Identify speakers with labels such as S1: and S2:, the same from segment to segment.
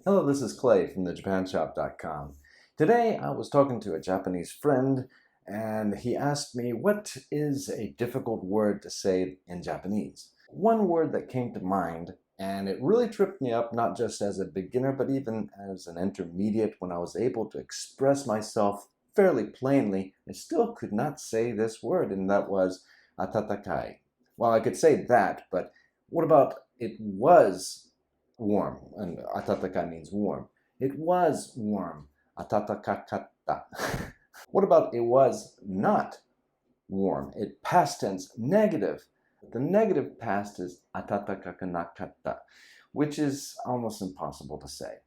S1: Hello, this is Clay from thejapanshop.com. Today I was talking to a Japanese friend and he asked me what is a difficult word to say in Japanese. One word that came to mind, and it really tripped me up not just as a beginner but even as an intermediate when I was able to express myself fairly plainly. I still could not say this word, and that was atatakai. Well, I could say that, but what about it was warm? And atataka means warm. It was warm. Atataka katta. What about it was not warm? It past tense, negative. The negative past is atataka ku na katta, which is almost impossible to say.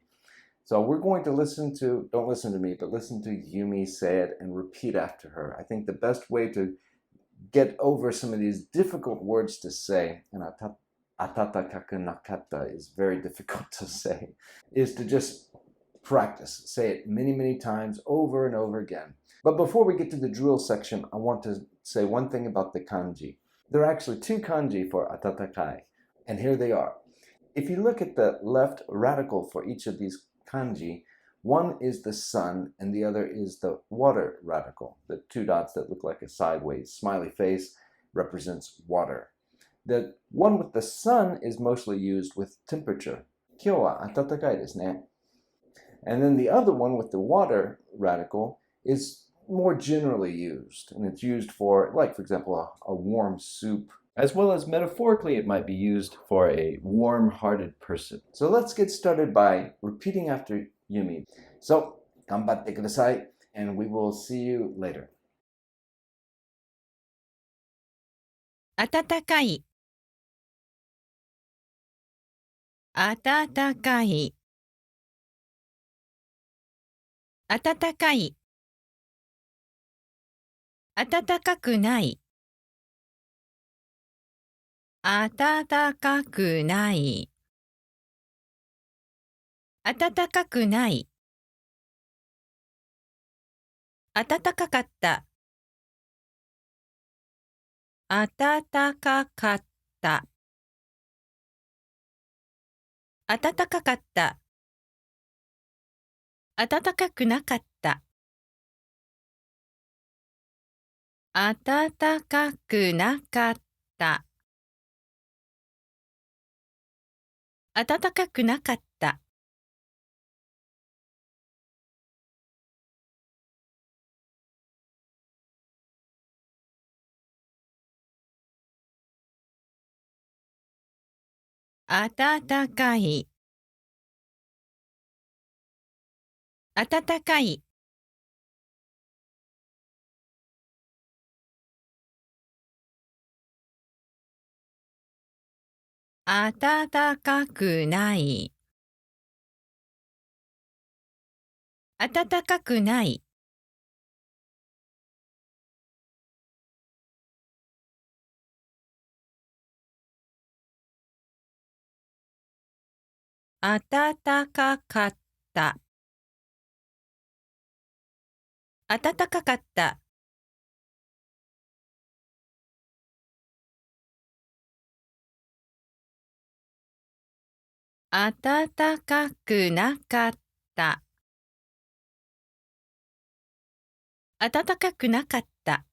S1: So we're going to don't listen to me, but listen to Yumi say it and repeat after her. I think the best way to get over some of these difficult words to say, and atata ka na katta is very difficult to say, is to just practice. Say it many, many times over and over again. But before we get to the drill section, I want to say one thing about the kanji. There are actually two kanji for atatakai, and here they are. If you look at the left radical for each of these kanji, one is the sun and the other is the water radical. The two dots that look like a sideways smiley face represents water. The one with the sun is mostly used with temperature. 今日は暖かいですね. And then the other one with the water radical is more generally used. And it's used for, like, for example, a warm soup. As well as metaphorically, it might be used for a warm-hearted person. So let's get started by repeating after Yumi. So, 頑張ってください, and we will see you later.
S2: 暖かい、暖かい、暖かい、暖かくない、暖かくない、暖かくない、暖かかった、暖かかった、暖かかった、暖かくなかった、暖かくなかった、暖かくなかった、暖かい、暖かい、暖かくない、暖かくない、暖かかった、暖かかった、暖かくなかった、暖かくなかった。